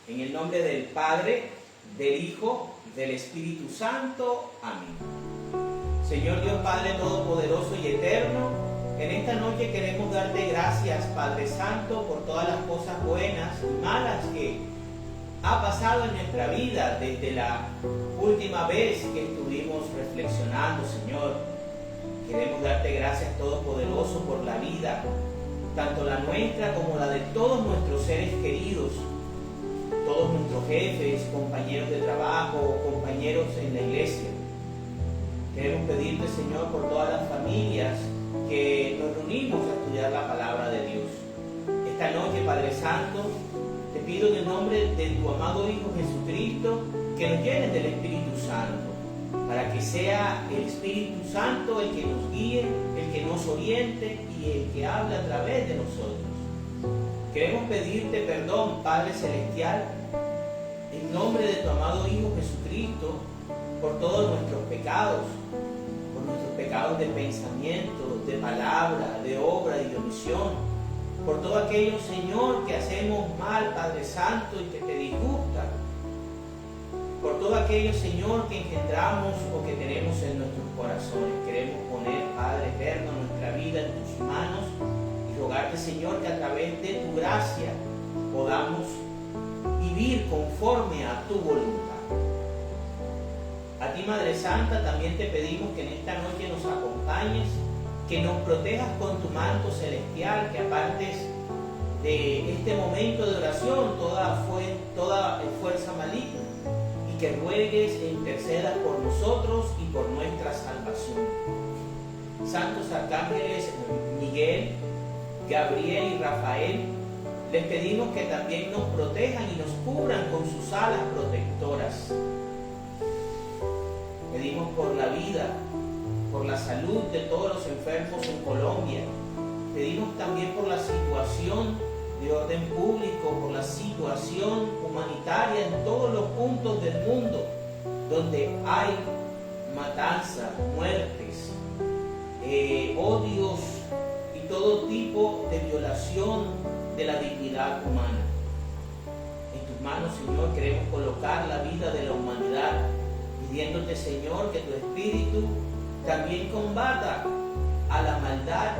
En el nombre del Padre, del Hijo, del Espíritu Santo. Amén. Señor Dios Padre Todopoderoso y Eterno, en esta noche queremos darte gracias, Padre Santo, por todas las cosas buenas y malas que ha pasado en nuestra vida desde la última vez que estuvimos reflexionando, Señor. Queremos darte gracias, Todopoderoso, por la vida, tanto la nuestra como la de todos nuestros seres queridos, todos nuestros jefes, compañeros de trabajo, compañeros en la iglesia. Queremos pedirte, Señor, por todas las familias que nos reunimos a estudiar la palabra de Dios. Esta noche, Padre Santo, te pido en el nombre de tu amado Hijo Jesucristo que nos llenes del Espíritu Santo, para que sea el Espíritu Santo el que nos guíe, el que nos oriente y el que habla a través de nosotros. Queremos pedirte perdón, Padre Celestial, en nombre de tu amado Hijo Jesucristo, por todos nuestros pecados, por nuestros pecados de pensamiento, de palabra, de obra y de omisión, por todo aquello, Señor, que hacemos mal, Padre Santo, y que te disgusta, por todo aquello, Señor, que engendramos o que tenemos en nuestros corazones. Queremos poner, Padre eterno, nuestra vida en tus manos y rogarte, Señor, que a través de tu gracia podamos vivir conforme a tu voluntad. A ti, Madre Santa, también te pedimos que en esta noche nos acompañes, que nos protejas con tu manto celestial, que apartes de este momento de oración toda fuerza maligna, y que ruegues e intercedas por nosotros y por nuestra salvación. Santos arcángeles Miguel, Gabriel y Rafael, les pedimos que también nos protejan y nos cubran con sus alas protectoras. Pedimos por la vida, por la salud de todos los enfermos en Colombia. Pedimos también por la situación de orden público, por la situación humanitaria en todos los puntos del mundo donde hay matanza, muertes, odios y todo tipo de violación de la dignidad humana. En tus manos, Señor, queremos colocar la vida de la humanidad, pidiéndote, Señor, que tu Espíritu también combata a la maldad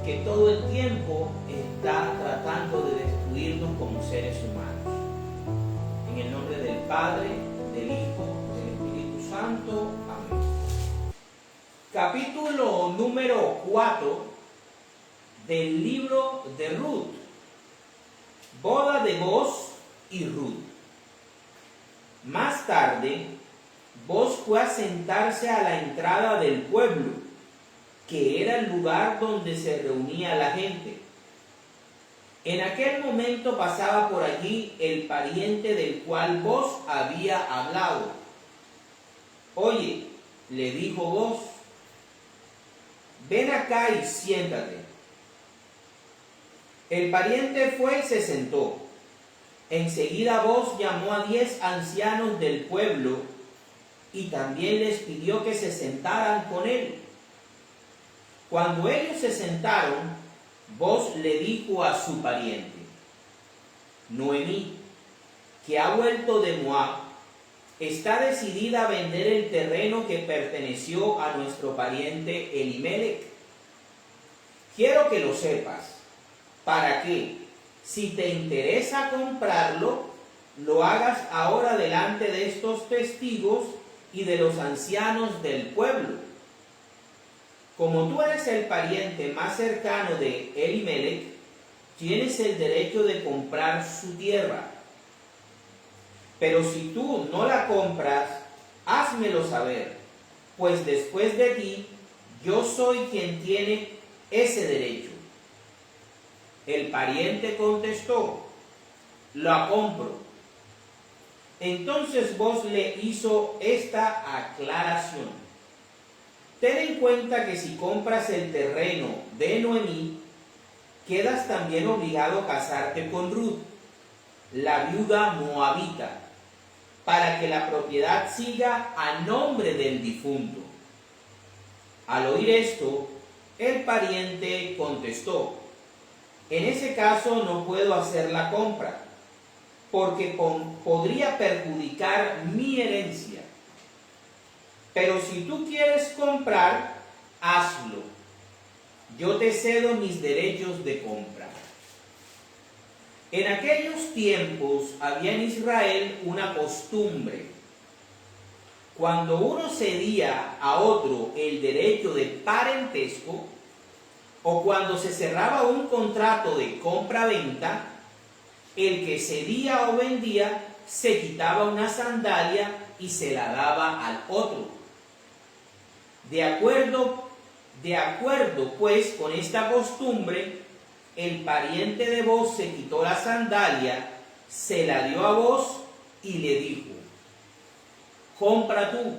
que todo el tiempo está tratando de destruirnos como seres humanos. En el nombre del Padre, del Hijo, del Espíritu Santo. Amén. Capítulo número 4 del libro de Ruth. Boda de Boz y Ruth. Más tarde, Boz fue a sentarse a la entrada del pueblo, que era el lugar donde se reunía la gente. En aquel momento pasaba por allí el pariente del cual Boz había hablado. Oye, le dijo Boz, ven acá y siéntate. El pariente fue y se sentó. Enseguida Boz llamó a 10 ancianos del pueblo y también les pidió que se sentaran con él. Cuando ellos se sentaron, Boz le dijo a su pariente, Noemí, que ha vuelto de Moab, está decidida a vender el terreno que perteneció a nuestro pariente Elimelech. Quiero que lo sepas, para que, si te interesa comprarlo, lo hagas ahora delante de estos testigos y de los ancianos del pueblo. Como tú eres el pariente más cercano de Elimelech, tienes el derecho de comprar su tierra. Pero si tú no la compras, házmelo saber, pues después de ti, yo soy quien tiene ese derecho. El pariente contestó, la compro. Entonces Boz le hizo esta aclaración. Ten en cuenta que si compras el terreno de Noemí, quedas también obligado a casarte con Ruth, la viuda moabita, para que la propiedad siga a nombre del difunto. Al oír esto, el pariente contestó: en ese caso no puedo hacer la compra, porque podría perjudicar mi herencia. Pero si tú quieres comprar, hazlo. Yo te cedo mis derechos de compra. En aquellos tiempos había en Israel una costumbre. Cuando uno cedía a otro el derecho de parentesco, o cuando se cerraba un contrato de compra-venta, el que cedía o vendía se quitaba una sandalia y se la daba al otro. De acuerdo pues con esta costumbre, el pariente de Booz se quitó la sandalia, se la dio a Booz y le dijo: compra tú.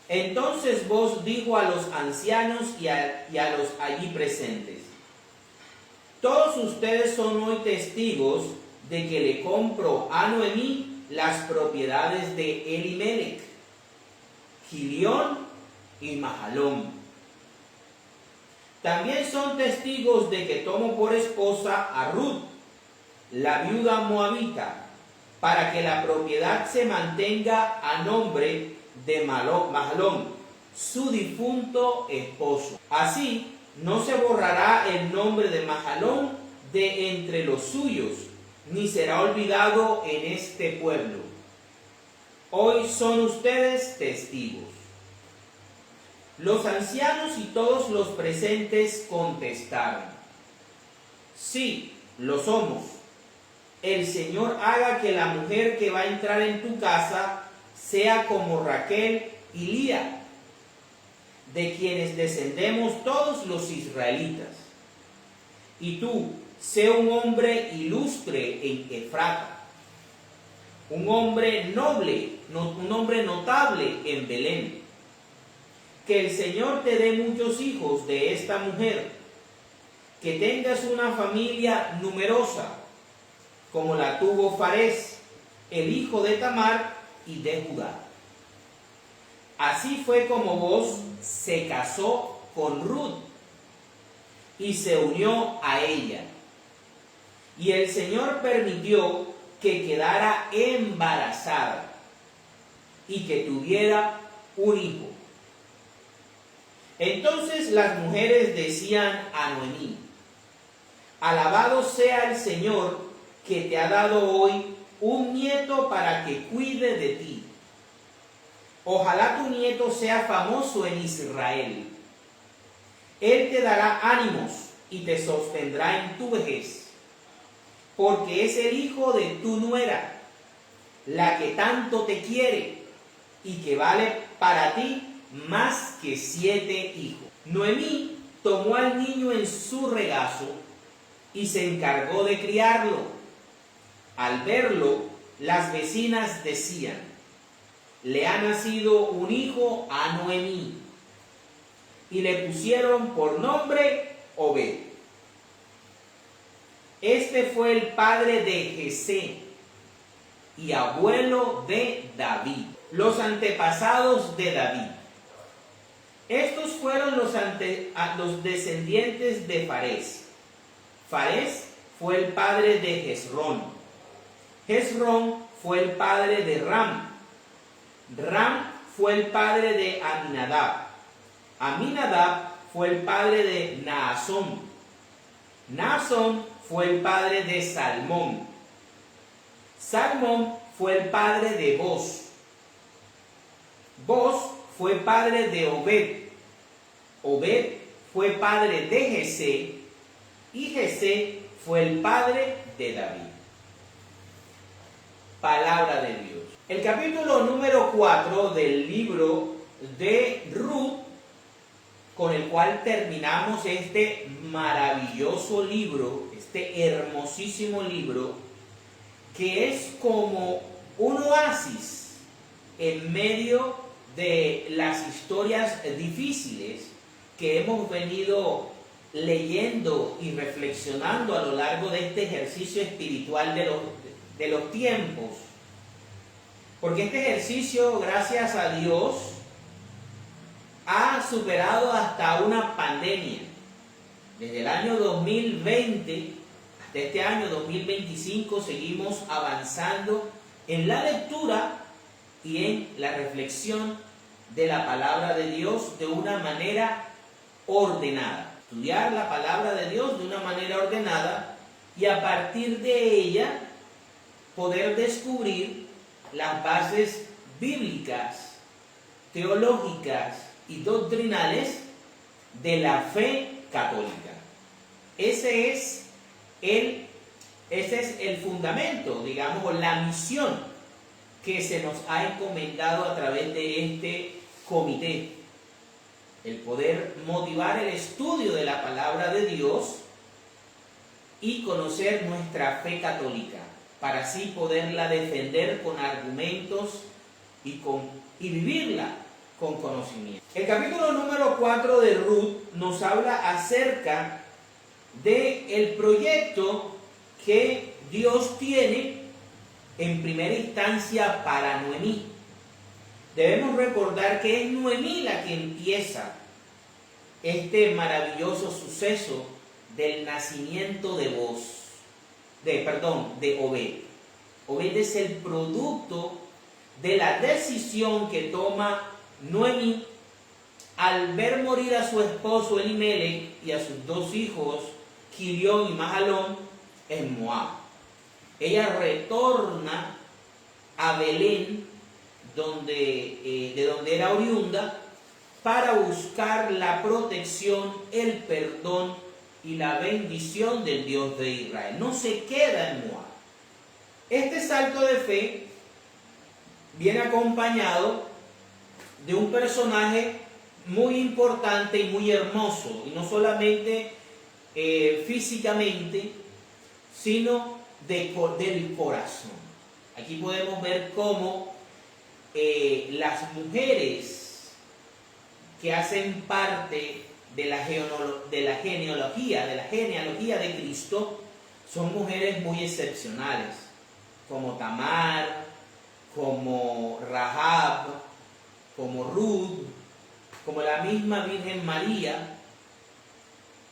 Entonces Booz dijo a los ancianos y a los allí presentes: todos ustedes son hoy testigos de que le compro a Noemí las propiedades de Elimelech, Quilión y Mahalón. También son testigos de que tomo por esposa a Ruth, la viuda moabita, para que la propiedad se mantenga a nombre de Mahalón, su difunto esposo. Así no se borrará el nombre de Mahalón de entre los suyos, ni será olvidado en este pueblo. Hoy son ustedes testigos. Los ancianos y todos los presentes contestaron: sí, lo somos. El Señor haga que la mujer que va a entrar en tu casa sea como Raquel y Lía, de quienes descendemos todos los israelitas. Y tú, sé un hombre ilustre en Efrata, un hombre noble, un hombre notable en Belén. Que el Señor te dé muchos hijos de esta mujer, que tengas una familia numerosa, como la tuvo Farés, el hijo de Tamar y de Judá. Así fue como Booz se casó con Ruth y se unió a ella. Y el Señor permitió que quedara embarazada y que tuviera un hijo. Entonces las mujeres decían a Noemí: alabado sea el Señor, que te ha dado hoy un nieto para que cuide de ti. Ojalá tu nieto sea famoso en Israel. Él te dará ánimos y te sostendrá en tu vejez, porque es el hijo de tu nuera, la que tanto te quiere y que vale para ti más que 7 hijos. Noemí tomó al niño en su regazo y se encargó de criarlo. Al verlo, las vecinas decían: le ha nacido un hijo a Noemí. Y le pusieron por nombre Obed. Este fue el padre de Jesé y abuelo de David, los antepasados de David. Estos fueron los descendientes de Farés. Farés fue el padre de Hezrón. Hezrón fue el padre de Ram. Ram fue el padre de Aminadab. Aminadab fue el padre de Naasón. Naasón fue el padre de Salmón. Salmón fue el padre de Booz. Booz fue padre de Obed. Obed fue padre de Jesé. Y Jesé fue el padre de David. Palabra de Dios. El capítulo número 4 del libro de Ruth, con el cual terminamos este maravilloso libro, este hermosísimo libro, que es como un oasis en medio de las historias difíciles que hemos venido leyendo y reflexionando a lo largo de este ejercicio espiritual de los tiempos. Porque este ejercicio, gracias a Dios, ha superado hasta una pandemia. Desde el año 2020 hasta este año 2025 seguimos avanzando en la lectura y en la reflexión de la palabra de Dios de una manera ordenada. Estudiar la palabra de Dios de una manera ordenada y a partir de ella poder descubrir las bases bíblicas, teológicas y doctrinales de la fe católica. Ese es el fundamento, digamos, o la misión que se nos ha encomendado a través de este comité. El poder motivar el estudio de la palabra de Dios y conocer nuestra fe católica, para así poderla defender con argumentos y vivirla con conocimiento. El capítulo número 4 de Ruth nos habla acerca del proyecto que Dios tiene en primera instancia para Noemí. Debemos recordar que es Noemí la que empieza este maravilloso suceso del nacimiento de Obed. Obed es el producto de la decisión que toma Noemí al ver morir a su esposo Elimelech y a sus dos hijos, Quilión y Mahalón, en Moab. Ella retorna a Belén, de donde era oriunda, para buscar la protección, el perdón y la bendición del Dios de Israel. No se queda en Moab. Este salto de fe viene acompañado de un personaje muy importante y muy hermoso, y no solamente físicamente, sino del corazón. Aquí podemos ver cómo las mujeres que hacen parte de la genealogía de Cristo son mujeres muy excepcionales, como Tamar, como Rahab, como Ruth, como la misma Virgen María,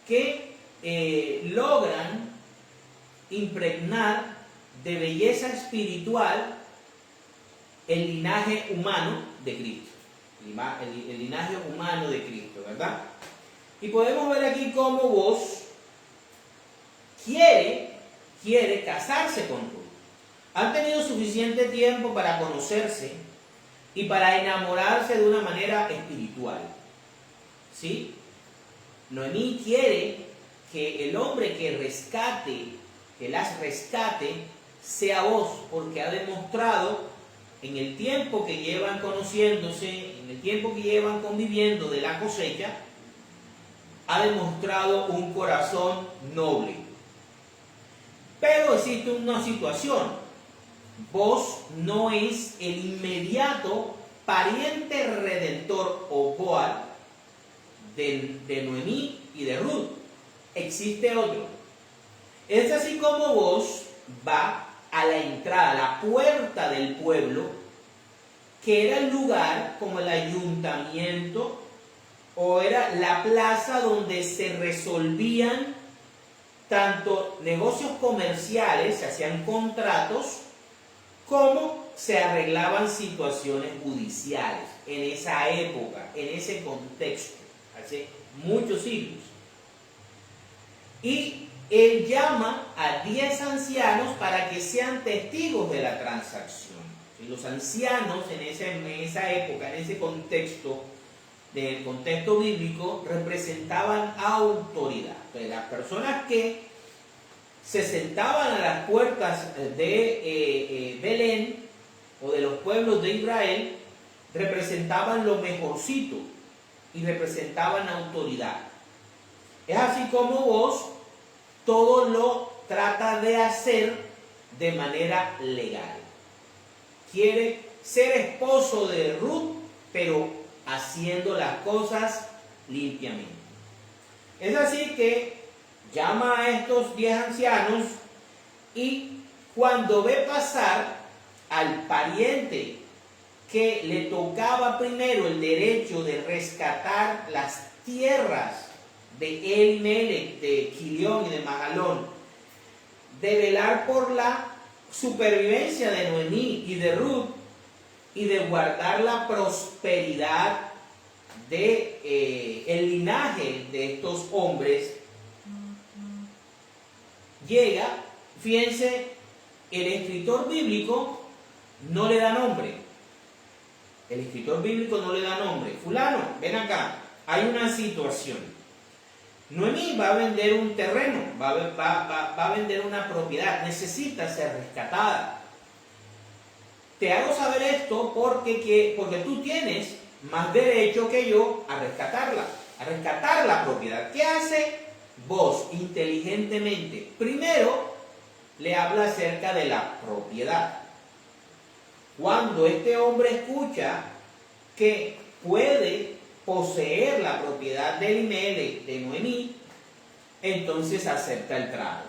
que logran impregnar de belleza espiritual el linaje humano de Cristo, el linaje humano de Cristo, ¿verdad? Y podemos ver aquí cómo Boaz quiere casarse con Ruth. Han tenido suficiente tiempo para conocerse y para enamorarse de una manera espiritual, ¿sí? Noemí quiere que el hombre que las rescate, sea Boaz, porque ha demostrado en el tiempo que llevan conociéndose, en el tiempo que llevan conviviendo de la cosecha, ha demostrado un corazón noble. Pero existe una situación. Boaz no es el inmediato pariente redentor o Boaz de Noemí y de Ruth. Existe otro. Es así como Boaz va a la entrada, a la puerta del pueblo, que era el lugar como el ayuntamiento o era la plaza donde se resolvían tanto negocios comerciales, se hacían contratos, como se arreglaban situaciones judiciales en esa época, en ese contexto, hace muchos siglos. Y él llama a 10 ancianos para que sean testigos de la transacción. Y los ancianos en esa época, en ese contexto, del contexto bíblico, representaban autoridad. Entonces, las personas que se sentaban a las puertas de Belén o de los pueblos de Israel representaban lo mejorcito y representaban autoridad. Es así como vos todo lo trata de hacer de manera legal. Quiere ser esposo de Ruth, pero haciendo las cosas limpiamente. Es así que llama a estos 10 ancianos y cuando ve pasar al pariente que le tocaba primero el derecho de rescatar las tierras de Elimelech, de Quilión y de Mahalón, de velar por la supervivencia de Noemí y de Ruth y de guardar la prosperidad de el linaje de estos hombres, llega, fíjense, el escritor bíblico no le da nombre. El escritor bíblico no le da nombre. Fulano, ven acá, hay una situación. Noemí va a vender un terreno, va a vender una propiedad, necesita ser rescatada. Te hago saber esto porque tú tienes más derecho que yo a rescatar la propiedad. ¿Qué hace vos inteligentemente? Primero, le habla acerca de la propiedad. Cuando este hombre escucha que puede poseer la propiedad de Elimelech, de Noemí, entonces acepta el trato.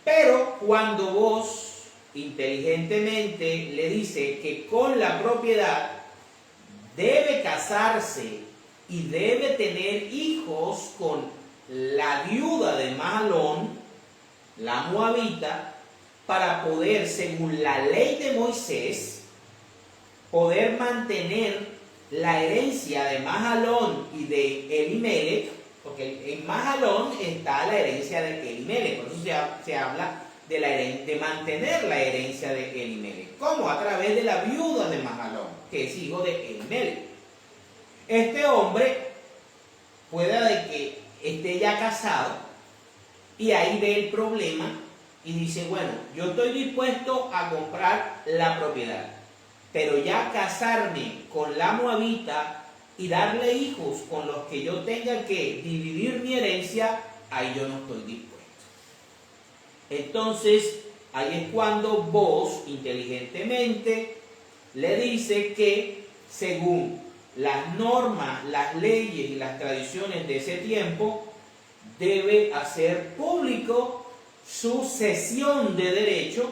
Pero cuando vos inteligentemente le dice que con la propiedad debe casarse y debe tener hijos con la viuda de Mahalón, la moabita, para poder, según la ley de Moisés, poder mantener la herencia de Mahalón y de Elimelech, porque en Mahalón está la herencia de Elimelech, por eso se habla de mantener la herencia de Elimelech. ¿Cómo? A través de la viuda de Mahalón, que es hijo de Elimelech. Este hombre puede de que esté ya casado y ahí ve el problema y dice, bueno, yo estoy dispuesto a comprar la propiedad, pero ya casarme con la moabita y darle hijos con los que yo tenga que dividir mi herencia, ahí yo no estoy dispuesto. Entonces, ahí es cuando vos, inteligentemente, le dice que según las normas, las leyes y las tradiciones de ese tiempo, debe hacer público su cesión de derecho,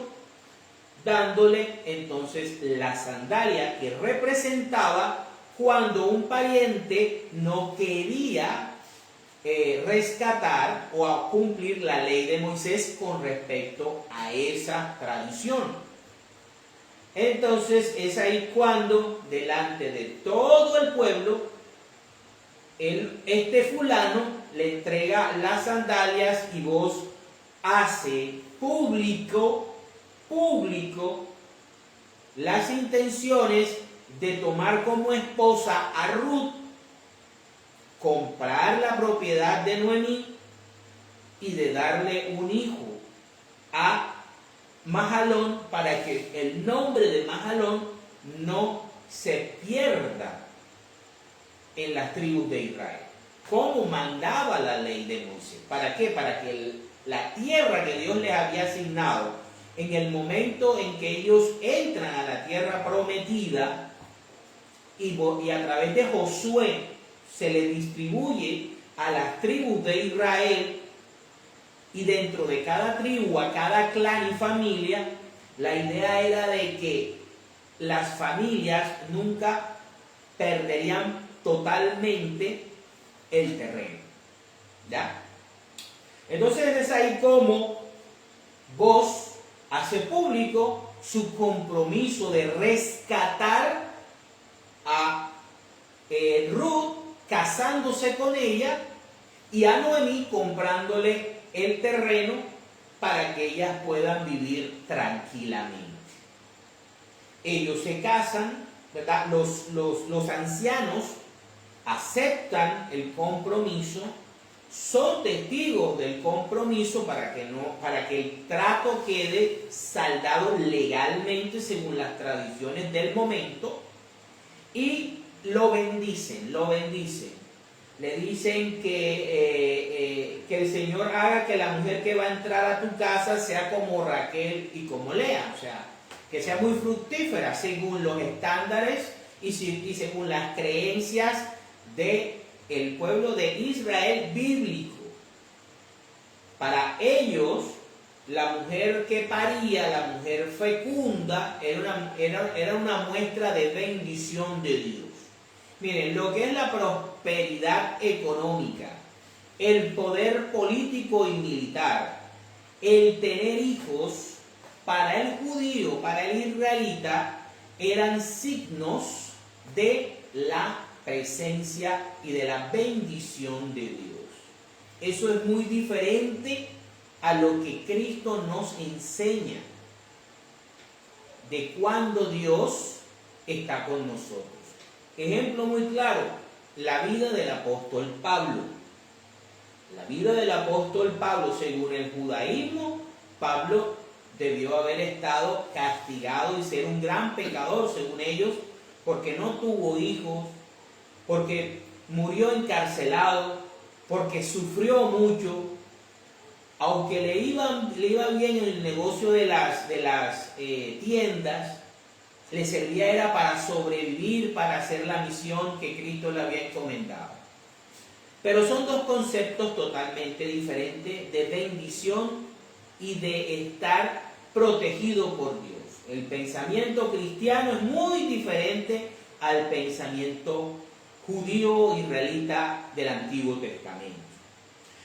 dándole entonces la sandalia que representaba cuando un pariente no quería rescatar o a cumplir la ley de Moisés con respecto a esa tradición. Entonces es ahí cuando delante de todo el pueblo este fulano le entrega las sandalias y vos hace público las intenciones de tomar como esposa a Ruth, comprar la propiedad de Noemí y de darle un hijo a Mahalón para que el nombre de Mahalón no se pierda en las tribus de Israel, como mandaba la ley de Moisés. ¿Para qué? Para que la tierra que Dios les había asignado, en el momento en que ellos entran a la tierra prometida y a través de Josué se le distribuye a las tribus de Israel, y dentro de cada tribu, a cada clan y familia, la idea era de que las familias nunca perderían totalmente el terreno. ¿Ya? Entonces es ahí como vos hace público su compromiso de rescatar a Ruth, casándose con ella, y a Noemí comprándole el terreno para que ellas puedan vivir tranquilamente. Ellos se casan, ¿verdad? Los ancianos aceptan el compromiso, son testigos del compromiso para que el trato quede saldado legalmente según las tradiciones del momento, y lo bendicen. Le dicen que el Señor haga que la mujer que va a entrar a tu casa sea como Raquel y como Lea, o sea, que sea muy fructífera según los estándares y según las creencias de el pueblo de Israel bíblico. Para ellos, la mujer que paría, la mujer fecunda, era una muestra de bendición de Dios. Miren, lo que es la prosperidad económica, el poder político y militar, el tener hijos, para el judío, para el israelita, eran signos de la presencia y de la bendición de Dios. Eso es muy diferente a lo que Cristo nos enseña de cuando Dios está con nosotros. Ejemplo muy claro, la vida del apóstol Pablo. La vida del apóstol Pablo, según el judaísmo, Pablo debió haber estado castigado y ser un gran pecador, según ellos, porque no tuvo hijos, porque murió encarcelado, porque sufrió mucho. Aunque le iba bien en el negocio de las tiendas, le servía era para sobrevivir, para hacer la misión que Cristo le había encomendado. Pero son dos conceptos totalmente diferentes de bendición y de estar protegido por Dios. El pensamiento cristiano es muy diferente al pensamiento judío rudio-israelita del Antiguo Testamento.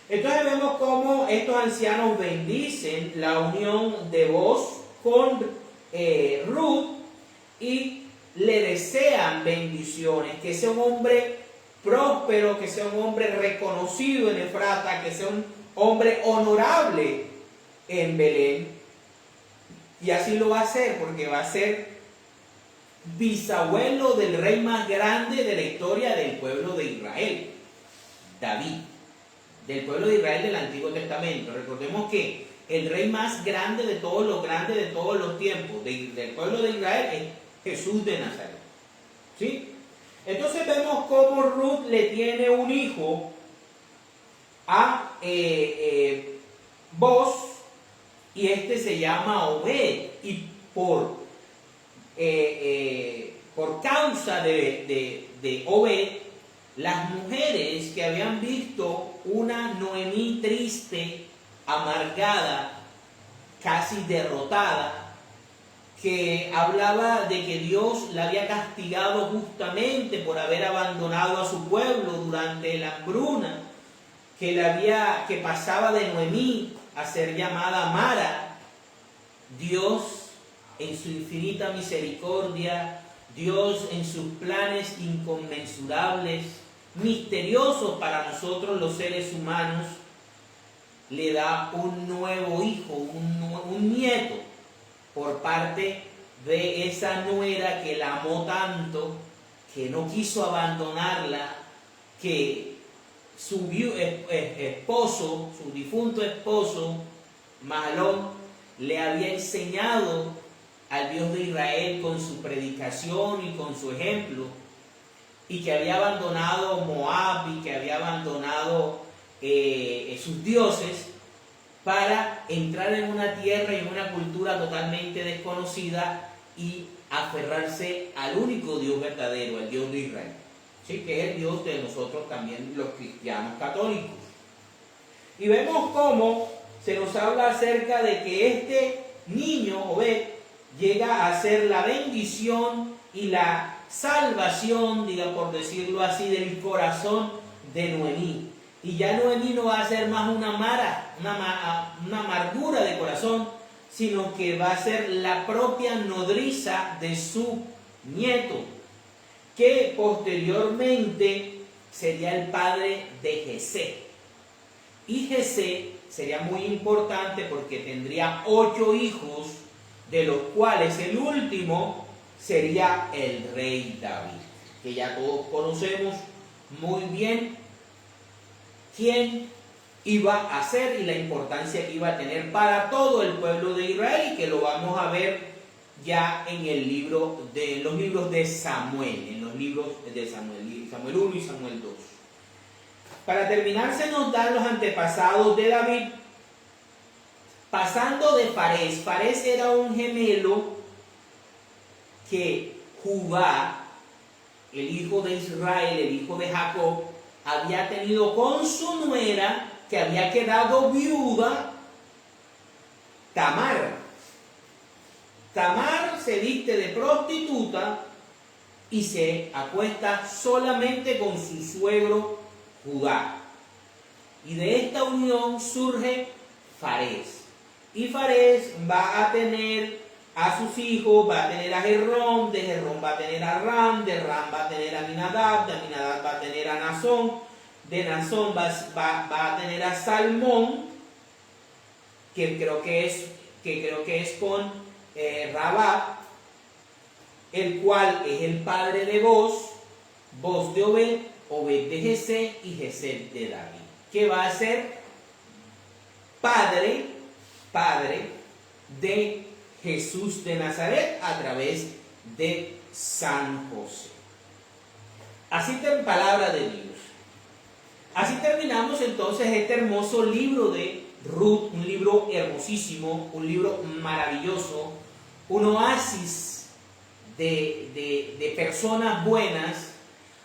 Entonces vemos cómo estos ancianos bendicen la unión de Boaz con Ruth y le desean bendiciones, que sea un hombre próspero, que sea un hombre reconocido en Efrata, que sea un hombre honorable en Belén. Y así lo va a hacer, porque va a ser bisabuelo del rey más grande de la historia del pueblo de Israel, David, del pueblo de Israel del Antiguo Testamento. Recordemos que el rey más grande de todos los grandes de todos los tiempos del pueblo de Israel es Jesús de Nazaret. ¿Sí? Entonces vemos cómo Ruth le tiene un hijo a Boaz, y este se llama Obed, y por causa de Obed, las mujeres que habían visto una Noemí triste, amargada, casi derrotada, que hablaba de que Dios la había castigado justamente por haber abandonado a su pueblo durante la hambruna, que pasaba de Noemí a ser llamada Mara. Dios, en su infinita misericordia, Dios en sus planes inconmensurables, misteriosos para nosotros los seres humanos, le da un nuevo hijo, un nieto, por parte de esa nuera que la amó tanto, que no quiso abandonarla, que su esposo, su difunto esposo, Mahlón, le había enseñado al Dios de Israel con su predicación y con su ejemplo, y que había abandonado Moab y que había abandonado sus dioses para entrar en una tierra y en una cultura totalmente desconocida y aferrarse al único Dios verdadero, al Dios de Israel, ¿sí? Que es el Dios de nosotros también los cristianos católicos. Y vemos cómo se nos habla acerca de que este niño, Obed, llega a ser la bendición y la salvación, diga por decirlo así, del corazón de Noemí. Y ya Noemí no va a ser más una amargura de corazón, sino que va a ser la propia nodriza de su nieto, que posteriormente sería el padre de Jesé. Y Jesé sería muy importante porque tendría 8 hijos, de los cuales el último sería el rey David, que ya todos conocemos muy bien quién iba a ser y la importancia que iba a tener para todo el pueblo de Israel, y que lo vamos a ver ya en los libros de Samuel, en los libros de Samuel 1 y Samuel 2. Para terminar, se nos dan los antepasados de David, pasando de Farés. Farés era un gemelo que Judá, el hijo de Israel, el hijo de Jacob, había tenido con su nuera, que había quedado viuda, Tamar. Tamar se viste de prostituta y se acuesta solamente con su suegro Judá. Y de esta unión surge Farés. Y Farés va a tener a sus hijos, va a tener a Jerrón, de Jerrón va a tener a Ram, de Ram va a tener a Aminadab, de Aminadab va a tener a Nazón, de Nazón va a tener a Salmón, que creo que es con Rabab, el cual es el padre de Boz, Boz de Obed, Obed de Jesé y Jesé de David, que va a ser padre de Jesús de Nazaret a través de San José. Así en palabra de Dios. Así terminamos entonces este hermoso libro de Ruth, un libro hermosísimo, un libro maravilloso, un oasis de personas buenas,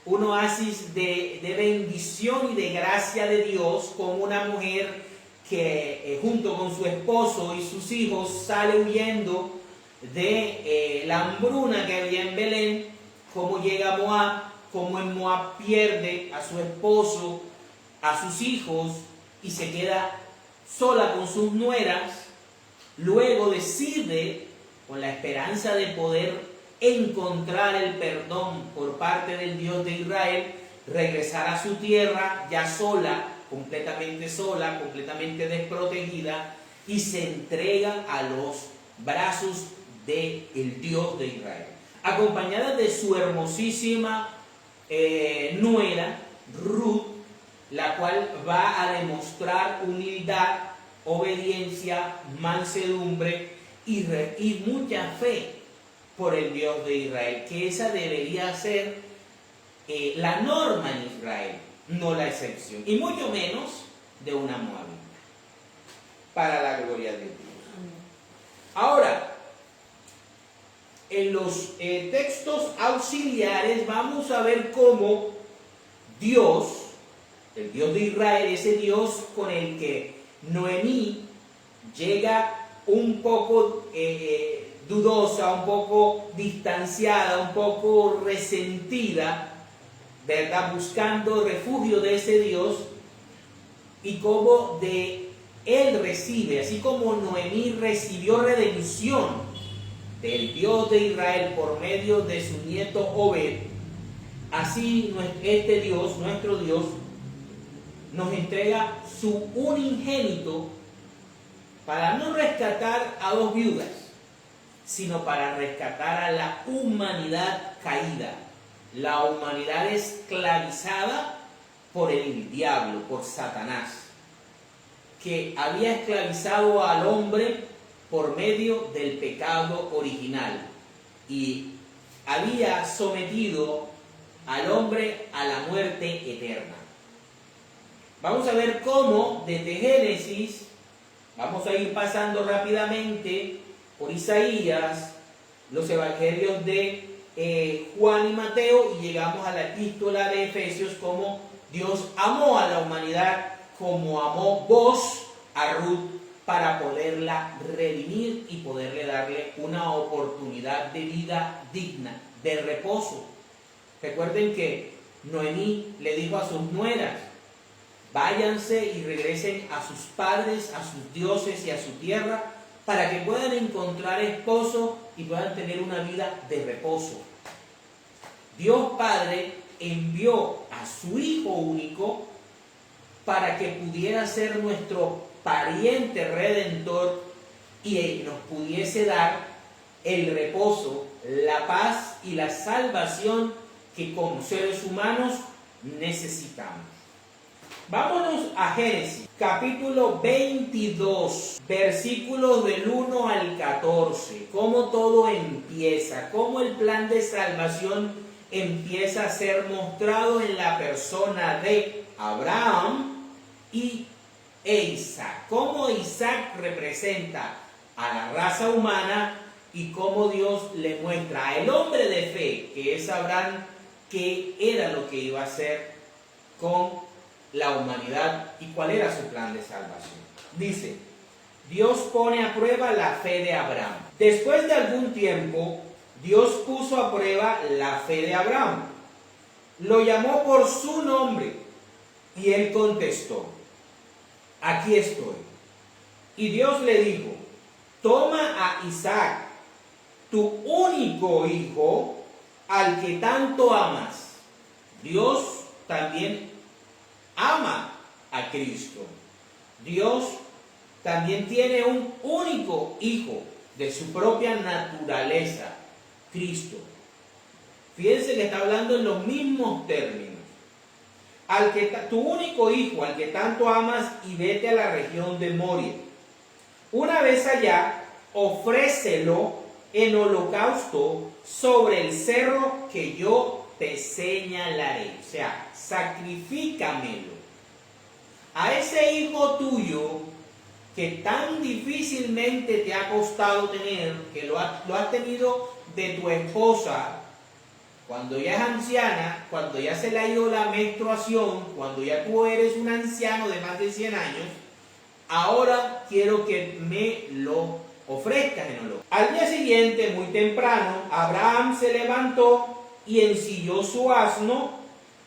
un oasis de bendición y de gracia de Dios, con una mujer que junto con su esposo y sus hijos sale huyendo de la hambruna que había en Belén, cómo llega a Moab, cómo en Moab pierde a su esposo, a sus hijos y se queda sola con sus nueras. Luego decide, con la esperanza de poder encontrar el perdón por parte del Dios de Israel, regresar a su tierra ya sola, completamente desprotegida, y se entrega a los brazos del Dios de Israel, acompañada de su hermosísima nuera Ruth, la cual va a demostrar humildad, obediencia, mansedumbre y mucha fe por el Dios de Israel, que esa debería ser la norma en Israel, no la excepción, y mucho menos de una moabita, para la gloria de Dios. Ahora, en los textos auxiliares vamos a ver cómo Dios, el Dios de Israel, ese Dios con el que Noemí llega un poco dudosa, un poco distanciada, un poco resentida, ¿verdad? Buscando refugio de ese Dios, y cómo de él recibe, así como Noemí recibió redención del Dios de Israel por medio de su nieto Obed, así este Dios, nuestro Dios, nos entrega su unigénito para no rescatar a dos viudas, sino para rescatar a la humanidad caída, la humanidad esclavizada por el diablo, por Satanás, que había esclavizado al hombre por medio del pecado original y había sometido al hombre a la muerte eterna. Vamos a ver cómo desde Génesis, vamos a ir pasando rápidamente por Isaías, los evangelios de Juan y Mateo, y llegamos a la epístola de Efesios, como Dios amó a la humanidad, como amó Boz a Ruth, para poderla redimir y poderle darle una oportunidad de vida digna, de reposo. Recuerden que Noemí le dijo a sus nueras: váyanse y regresen a sus padres, a sus dioses y a su tierra, para que puedan encontrar esposo y puedan tener una vida de reposo. Dios Padre envió a su Hijo único para que pudiera ser nuestro pariente redentor y nos pudiese dar el reposo, la paz y la salvación que como seres humanos necesitamos. Vámonos a Génesis, capítulo 22, versículos del 1 al 14. Cómo todo empieza, cómo el plan de salvación empieza a ser mostrado en la persona de Abraham y Isaac. Cómo Isaac representa a la raza humana y cómo Dios le muestra al hombre de fe, que es Abraham, que era lo que iba a ser con la humanidad y cuál era su plan de salvación. Dice, Dios pone a prueba la fe de Abraham. Después de algún tiempo, Dios puso a prueba la fe de Abraham. Lo llamó por su nombre y él contestó, aquí estoy. Y Dios le dijo, toma a Isaac, tu único hijo, al que tanto amas. Dios también ama a Cristo. Dios también tiene un único hijo de su propia naturaleza, Cristo. Fíjense que está hablando en los mismos términos. Tu único hijo, al que tanto amas, y vete a la región de Moria. Una vez allá, ofrécelo en holocausto sobre el cerro que yo te señalaré. O sea, sacrifícamelo. A ese hijo tuyo que tan difícilmente te ha costado tener, que lo has tenido de tu esposa, cuando ya es anciana, cuando ya se le ha ido la menstruación, cuando ya tú eres un anciano de más de 100 años, ahora quiero que me lo ofrezcas en holocausto. Al día siguiente, muy temprano, Abraham se levantó y ensilló su asno,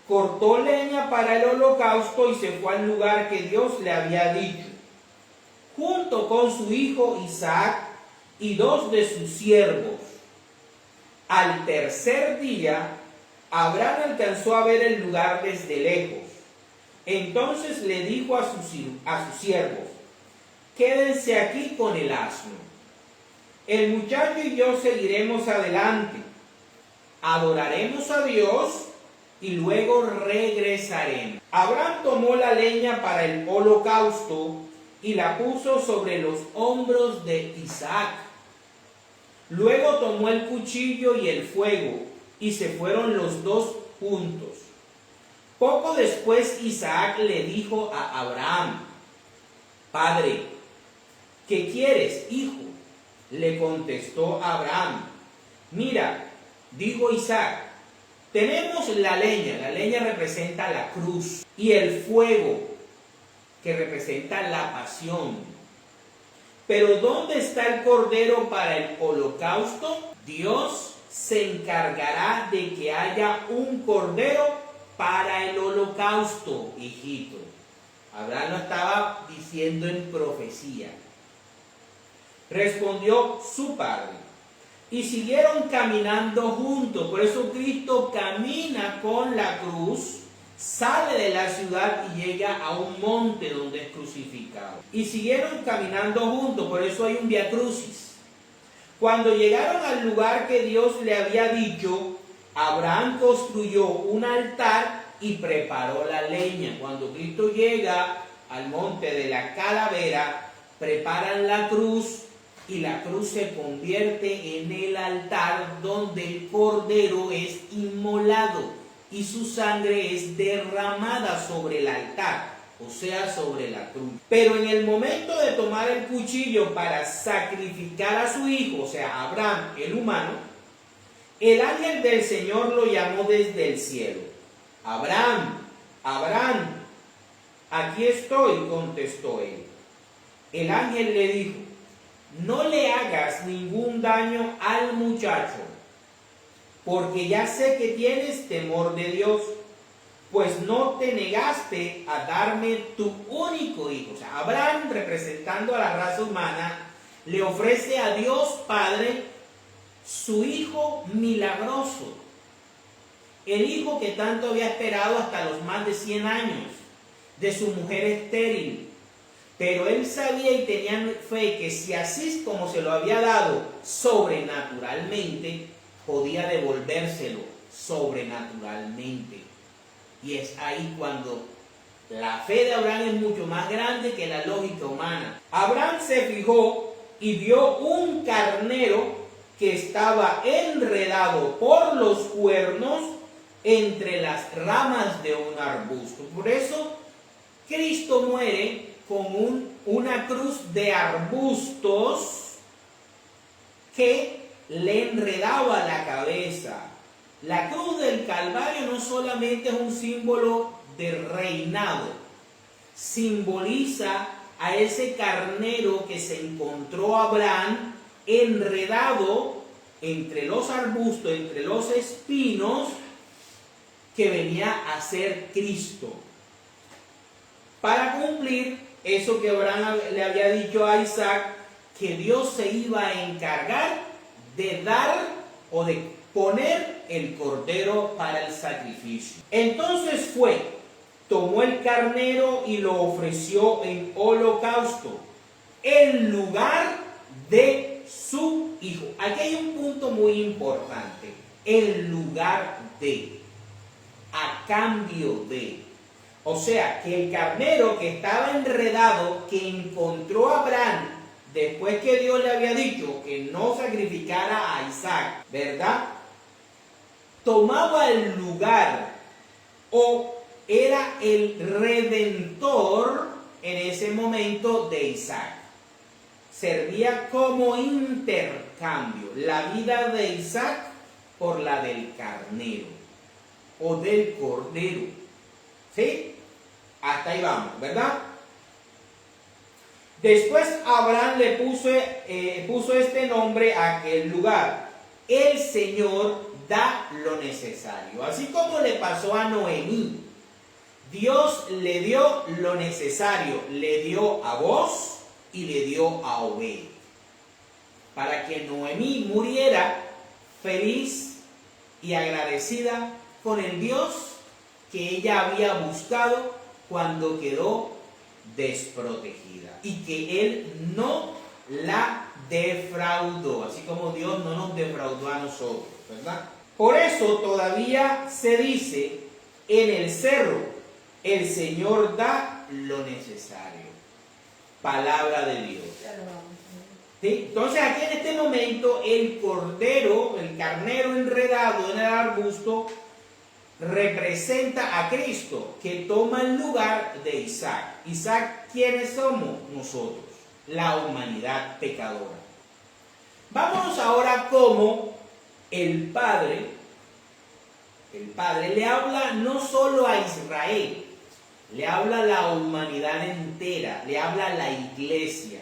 cortó leña para el holocausto y se fue al lugar que Dios le había dicho, junto con su hijo Isaac y 2 de sus siervos. Al tercer día, Abraham alcanzó a ver el lugar desde lejos. Entonces le dijo a sus siervos, quédense aquí con el asno. El muchacho y yo seguiremos adelante. Adoraremos a Dios y luego regresaremos. Abraham tomó la leña para el holocausto y la puso sobre los hombros de Isaac. Luego tomó el cuchillo y el fuego, y se fueron los dos juntos. Poco después Isaac le dijo a Abraham, Padre, ¿qué quieres, hijo? Le contestó Abraham, mira, dijo Isaac, tenemos la leña representa la cruz, y el fuego, que representa la pasión. Pero ¿dónde está el cordero para el holocausto? Dios se encargará de que haya un cordero para el holocausto, hijito. Abraham lo estaba diciendo en profecía. Respondió su padre. Y siguieron caminando juntos. Por eso Cristo camina con la cruz, sale de la ciudad y llega a un monte donde es crucificado. Y siguieron caminando juntos, por eso hay un Vía Crucis. Cuando llegaron al lugar que Dios le había dicho, Abraham construyó un altar y preparó la leña. Cuando Cristo llega al monte de la calavera, preparan la cruz y la cruz se convierte en el altar donde el cordero es inmolado y su sangre es derramada sobre el altar, o sea, sobre la cruz. Pero en el momento de tomar el cuchillo para sacrificar a su hijo, o sea, Abraham, el humano, el ángel del Señor lo llamó desde el cielo. Abraham, Abraham, aquí estoy, contestó él. El ángel le dijo, no le hagas ningún daño al muchacho, porque ya sé que tienes temor de Dios, pues no te negaste a darme tu único hijo. O sea, Abraham, representando a la raza humana, le ofrece a Dios Padre su hijo milagroso, el hijo que tanto había esperado hasta los más de 100 años, de su mujer estéril. Pero él sabía y tenía fe que si así como se lo había dado sobrenaturalmente, podía devolvérselo sobrenaturalmente. Y es ahí cuando la fe de Abraham es mucho más grande que la lógica humana. Abraham se fijó y vio un carnero que estaba enredado por los cuernos entre las ramas de un arbusto. Por eso Cristo muere con una cruz de arbustos que le enredaba la cabeza. La cruz del Calvario no solamente es un símbolo de reinado, simboliza a ese carnero que se encontró Abraham enredado entre los arbustos, entre los espinos, que venía a ser Cristo, para cumplir eso que Abraham le había dicho a Isaac, que Dios se iba a encargar de dar o de poner el cordero para el sacrificio. Entonces tomó el carnero y lo ofreció en holocausto, en lugar de su hijo. Aquí hay un punto muy importante, en lugar de, a cambio de. O sea, que el carnero que estaba enredado, que encontró a Abraham, después que Dios le había dicho que no sacrificara a Isaac, ¿verdad? Tomaba el lugar, o era el redentor en ese momento de Isaac. Servía como intercambio, la vida de Isaac por la del carnero o del cordero. ¿Sí? Hasta ahí vamos, ¿verdad? Después Abraham le puso este nombre a aquel lugar. El Señor da lo necesario. Así como le pasó a Noemí. Dios le dio lo necesario. Le dio a Boz y le dio a Obed. Para que Noemí muriera feliz y agradecida con el Dios que ella había buscado cuando quedó desprotegida, y que Él no la defraudó, así como Dios no nos defraudó a nosotros, ¿verdad? Por eso todavía se dice en el cerro, el Señor da lo necesario. Palabra de Dios. ¿Sí? Entonces aquí en este momento el cordero, el carnero enredado en el arbusto, representa a Cristo, que toma el lugar de Isaac. Isaac, ¿quiénes somos? Nosotros, la humanidad pecadora. Vámonos ahora como el Padre le habla no solo a Israel, le habla a la humanidad entera, le habla a la iglesia,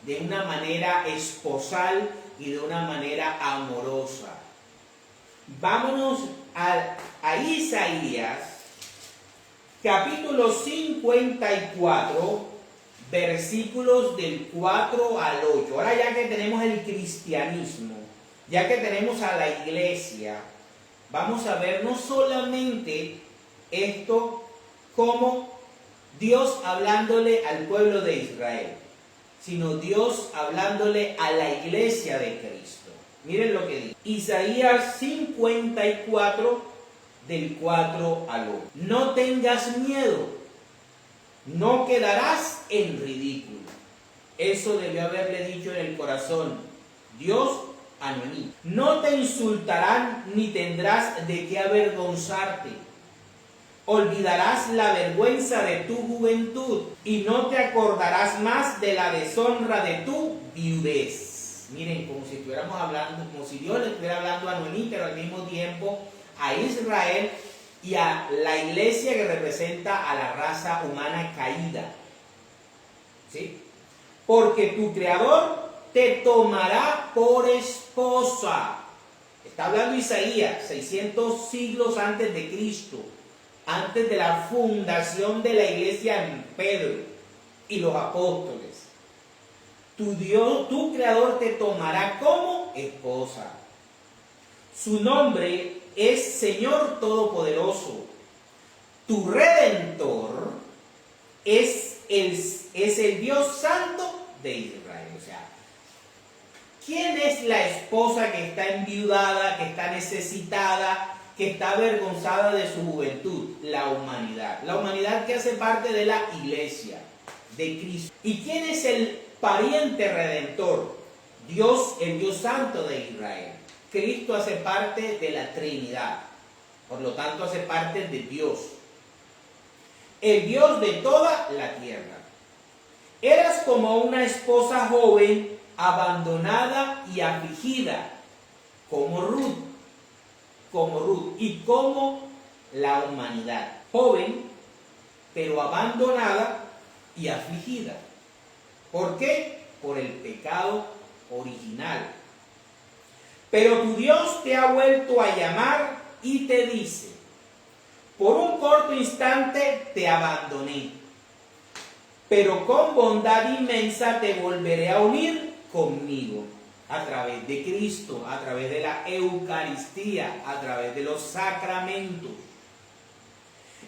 de una manera esposal y de una manera amorosa. Vámonos a Isaías, capítulo 54, versículos del 4 al 8. Ahora, ya que tenemos el cristianismo, ya que tenemos a la iglesia, vamos a ver no solamente esto como Dios hablándole al pueblo de Israel, sino Dios hablándole a la iglesia de Cristo. Miren lo que dice Isaías 54, del 4 al 8. No tengas miedo, no quedarás en ridículo. Eso debió haberle dicho en el corazón Dios a Noemí. No te insultarán ni tendrás de qué avergonzarte. Olvidarás la vergüenza de tu juventud y no te acordarás más de la deshonra de tu viudez. Miren, como si estuviéramos hablando, como si Dios le estuviera hablando a Noemí, pero al mismo tiempo a Israel y a la iglesia que representa a la raza humana caída. ¿Sí? Porque tu Creador te tomará por esposa. Está hablando Isaías, 600 siglos antes de Cristo, antes de la fundación de la iglesia en Pedro y los apóstoles. Tu Dios, tu Creador te tomará como esposa. Su nombre es Señor Todopoderoso. Tu Redentor es el Dios Santo de Israel. O sea, ¿quién es la esposa que está enviudada, que está necesitada, que está avergonzada de su juventud? La humanidad. La humanidad que hace parte de la iglesia de Cristo. ¿Y quién es el pariente redentor? Dios, el Dios Santo de Israel. Cristo hace parte de la Trinidad. Por lo tanto, hace parte de Dios. El Dios de toda la tierra. Eras como una esposa joven, abandonada y afligida, como Ruth. como Ruth y como la humanidad. Joven, pero abandonada y afligida. ¿Por qué? Por el pecado original. Pero tu Dios te ha vuelto a llamar y te dice: por un corto instante te abandoné, pero con bondad inmensa te volveré a unir conmigo, a través de Cristo, a través de la Eucaristía, a través de los sacramentos.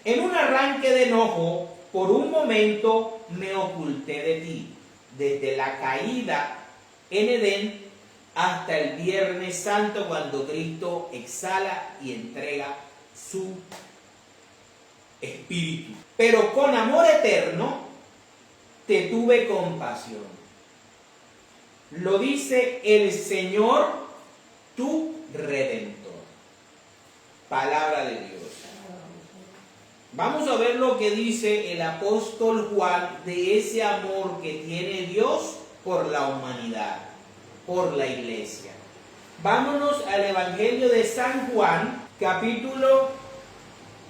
En un arranque de enojo, por un momento me oculté de ti, desde la caída en Edén hasta el Viernes Santo, cuando Cristo exhala y entrega su Espíritu. Pero con amor eterno te tuve compasión. Lo dice el Señor, tu Redentor. Palabra de Dios. Vamos a ver lo que dice el apóstol Juan de ese amor que tiene Dios por la humanidad, por la iglesia. Vámonos al Evangelio de San Juan, capítulo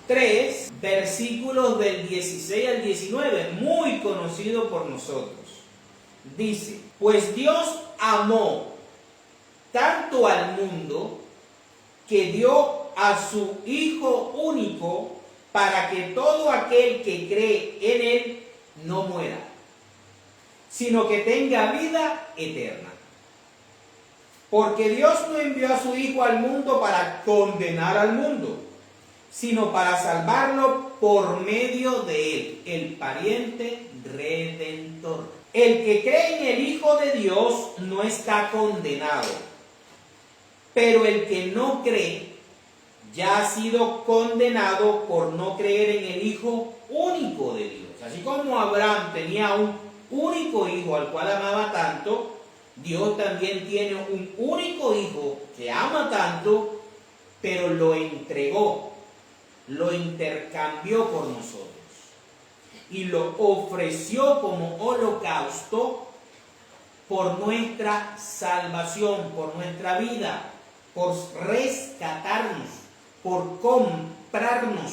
3, versículos del 16 al 19, muy conocido por nosotros. Dice: pues Dios amó tanto al mundo que dio a su Hijo único, para que todo aquel que cree en Él no muera, sino que tenga vida eterna. Porque Dios no envió a su Hijo al mundo para condenar al mundo, sino para salvarlo por medio de Él, el pariente redentor. El que cree en el Hijo de Dios no está condenado, pero el que no cree ya ha sido condenado por no creer en el Hijo único de Dios. Así como Abraham tenía un único hijo al cual amaba tanto, Dios también tiene un único hijo que ama tanto, pero lo entregó, lo intercambió por nosotros y lo ofreció como holocausto por nuestra salvación, por nuestra vida, por rescatarnos, por comprarnos.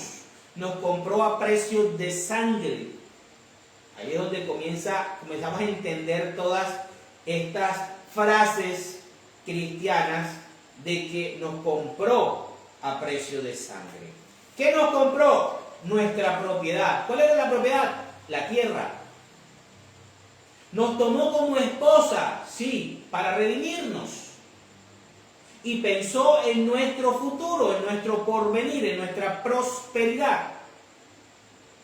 Nos compró a precio de sangre. Ahí es donde comenzamos a entender todas estas frases cristianas de que nos compró a precio de sangre. ¿Qué nos compró? Nuestra propiedad. ¿Cuál era la propiedad? La tierra. Nos tomó como esposa, sí, para redimirnos. Y pensó en nuestro futuro, en nuestro porvenir, en nuestra prosperidad.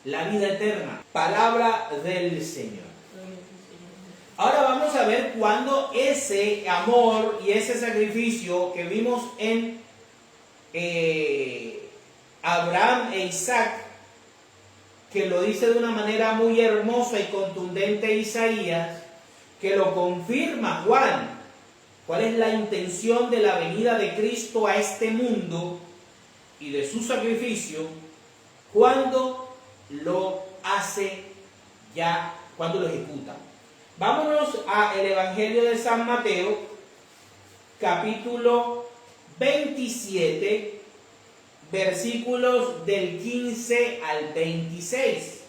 La vida eterna. Palabra del Señor. Ahora vamos a ver cuándo ese amor y ese sacrificio que vimos en Abraham e Isaac, que lo dice de una manera muy hermosa y contundente Isaías, que lo confirma Juan. ¿Cuál es la intención de la venida de Cristo a este mundo y de su sacrificio? Cuando lo hace ya, cuando lo ejecuta. Vámonos al Evangelio de San Mateo, capítulo 27, versículos del 15 al 26.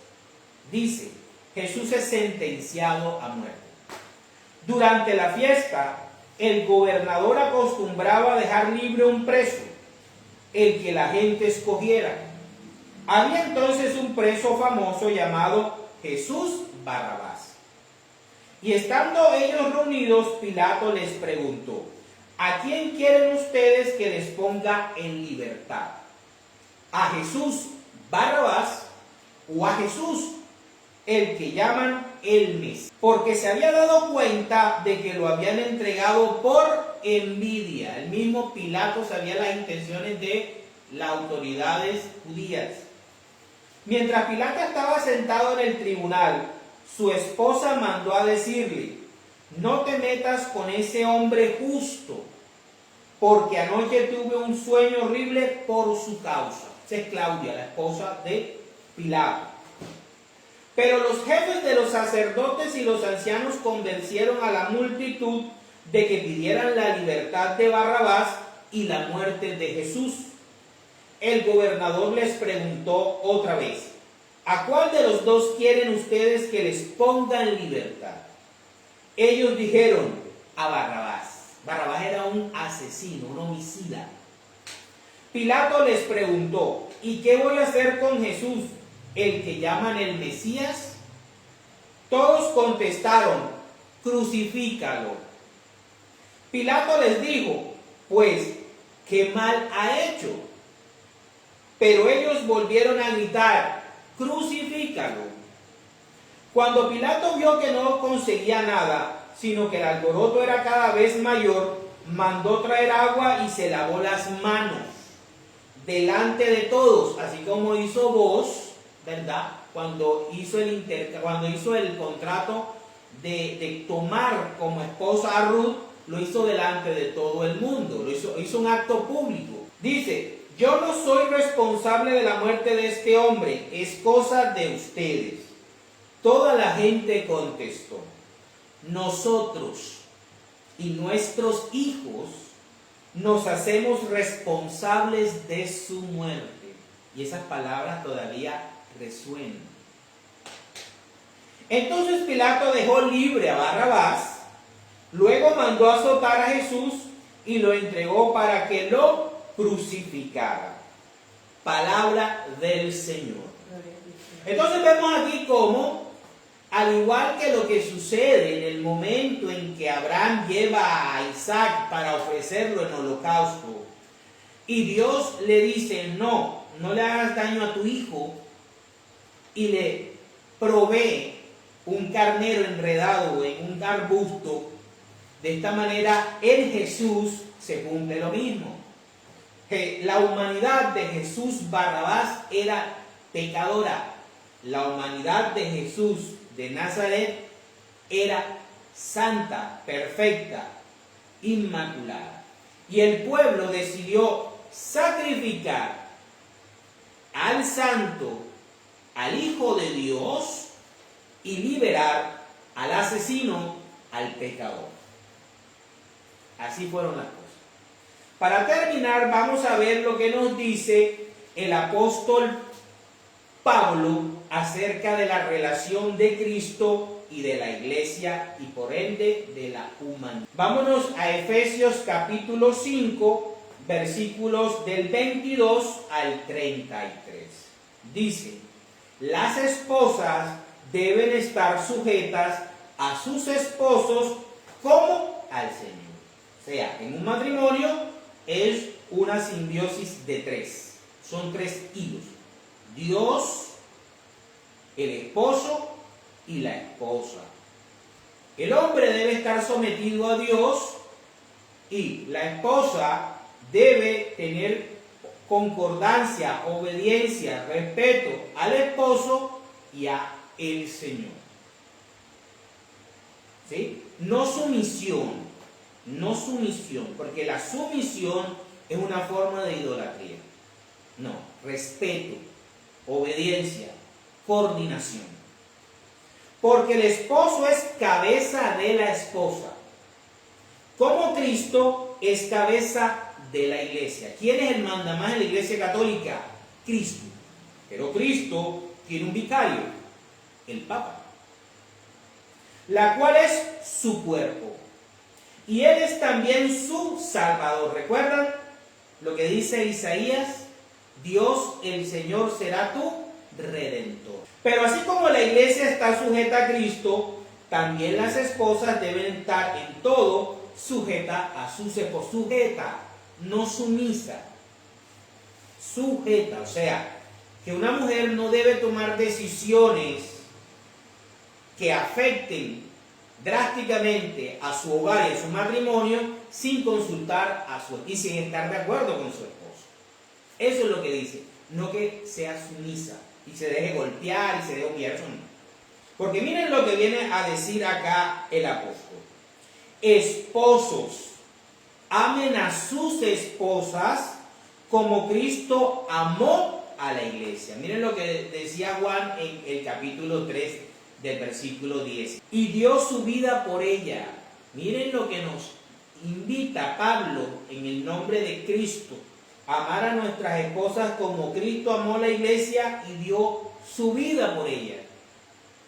Dice: Jesús es sentenciado a muerte. Durante la fiesta, el gobernador acostumbraba a dejar libre un preso, el que la gente escogiera. Había entonces un preso famoso llamado Jesús Barrabás. Y estando ellos reunidos, Pilato les preguntó: ¿a quién quieren ustedes que les ponga en libertad? ¿A Jesús Barrabás o a Jesús, el que llaman el Mesías? Porque se había dado cuenta de que lo habían entregado por envidia. El mismo Pilato sabía las intenciones de las autoridades judías. Mientras Pilato estaba sentado en el tribunal, su esposa mandó a decirle: no te metas con ese hombre justo, porque anoche tuve un sueño horrible por su causa. Esa es Claudia, la esposa de Pilato. Pero los jefes de los sacerdotes y los ancianos convencieron a la multitud de que pidieran la libertad de Barrabás y la muerte de Jesús. el gobernador les preguntó otra vez: ¿a cuál de los dos quieren ustedes que les ponga en libertad? Ellos dijeron: a Barrabás. Barrabás era un asesino, un homicida. Pilato les preguntó: ¿y qué voy a hacer con Jesús, el que llaman el Mesías? Todos contestaron: crucifícalo. Pilato les dijo: pues, ¿qué mal ha hecho? Pero ellos volvieron a gritar: crucifícalo. Cuando Pilato vio que no conseguía nada, sino que el alboroto era cada vez mayor, mandó traer agua y se lavó las manos delante de todos, así como hizo Boaz, ¿verdad? Cuando hizo el contrato de tomar como esposa a Ruth, lo hizo delante de todo el mundo, hizo un acto público. Dice: yo no soy responsable de la muerte de este hombre, es cosa de ustedes. Toda la gente contestó: nosotros y nuestros hijos nos hacemos responsables de su muerte. Y esas palabras todavía resuenan. Entonces Pilato dejó libre a Barrabás, luego mandó azotar a Jesús y lo entregó para que lo crucificara. Palabra del Señor. Entonces vemos aquí cómo, al igual que lo que sucede en el momento en que Abraham lleva a Isaac para ofrecerlo en holocausto, y Dios le dice: no le hagas daño a tu hijo, y le provee un carnero enredado en un arbusto, de esta manera en Jesús se cumple lo mismo. Que la humanidad de Jesús Barrabás era pecadora. La humanidad de Jesús de Nazaret era santa, perfecta, inmaculada. Y el pueblo decidió sacrificar al santo, al Hijo de Dios, y liberar al asesino, al pecador. Así fueron las cosas. Para terminar, vamos a ver lo que nos dice el apóstol Pablo acerca de la relación de Cristo y de la iglesia, y por ende de la humanidad. Vámonos a Efesios capítulo 5, versículos del 22 al 33. Dice: las esposas deben estar sujetas a sus esposos como al Señor. O sea, en un matrimonio es una simbiosis de tres. Son tres hilos: Dios, el esposo y la esposa. El hombre debe estar sometido a Dios y la esposa debe tener concordancia, obediencia, respeto al esposo y a el Señor. ¿Sí? No sumisión, porque la sumisión es una forma de idolatría. No, respeto, obediencia, coordinación. Porque el esposo es cabeza de la esposa, como Cristo es cabeza de la iglesia. ¿Quién es el mandamás en la iglesia católica? Cristo. Pero Cristo tiene un vicario, el Papa, la cual es su cuerpo. Y Él es también su Salvador. ¿Recuerdan lo que dice Isaías? Dios el Señor será tu Redentor. Pero así como la iglesia está sujeta a Cristo, también las esposas deben estar en todo sujeta a sus esposos. Sujeta, no sumisa. Sujeta, o sea, que una mujer no debe tomar decisiones que afecten drásticamente a su hogar y a su matrimonio sin consultar y sin estar de acuerdo con su esposo. Eso es lo que dice, no que sea sumisa y se deje golpear y se deje humillar, eso no. Porque miren lo que viene a decir acá el apóstol: esposos, amen a sus esposas como Cristo amó a la iglesia. Miren lo que decía Juan en el capítulo 3 del versículo 10. Y dio su vida por ella. Miren lo que nos invita Pablo en el nombre de Cristo amar a nuestras esposas como Cristo amó la iglesia y dio su vida por ella.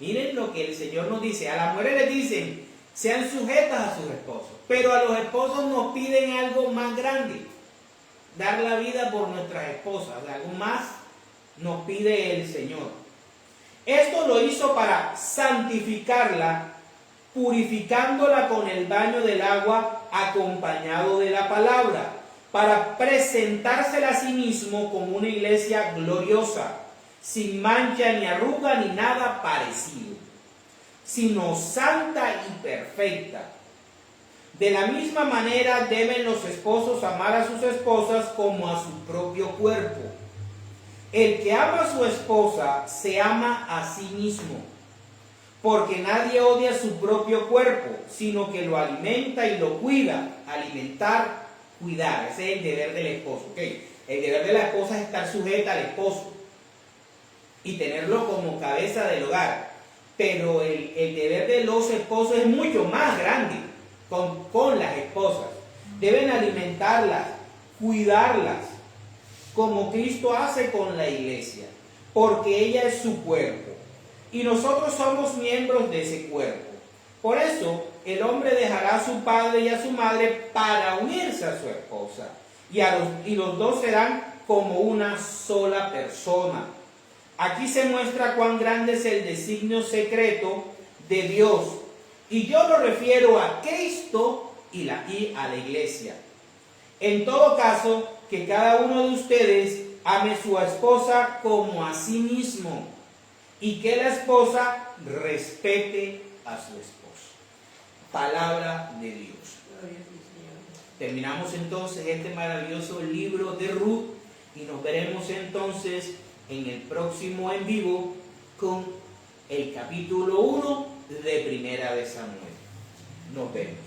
Miren lo que el Señor nos dice. A las mujeres les dicen, sean sujetas a sus esposos. Pero a los esposos nos piden algo más grande. Dar la vida por nuestras esposas. Algo más nos pide el Señor. Esto lo hizo para santificarla, purificándola con el baño del agua acompañado de la palabra, para presentársela a sí mismo como una iglesia gloriosa, sin mancha ni arruga ni nada parecido, sino santa y perfecta. De la misma manera deben los esposos amar a sus esposas como a su propio cuerpo. El que ama a su esposa se ama a sí mismo, porque nadie odia su propio cuerpo, sino que lo alimenta y lo cuida. Alimentar, cuidar, ese es el deber del esposo. ¿Okay? El deber de la esposa es estar sujeta al esposo y tenerlo como cabeza del hogar. Pero el deber de los esposos es mucho más grande con las esposas. Deben alimentarlas, cuidarlas, como Cristo hace con la iglesia, porque ella es su cuerpo y nosotros somos miembros de ese cuerpo. Por eso el hombre dejará a su padre y a su madre para unirse a su esposa, y los dos serán como una sola persona. Aquí se muestra cuán grande es el designio secreto de Dios, y yo lo refiero a Cristo y a la iglesia. En todo caso, que cada uno de ustedes ame a su esposa como a sí mismo, y que la esposa respete a su esposo. Palabra de Dios. Terminamos entonces este maravilloso libro de Ruth y nos veremos entonces en el próximo en vivo con el capítulo 1 de Primera de Samuel. Nos vemos.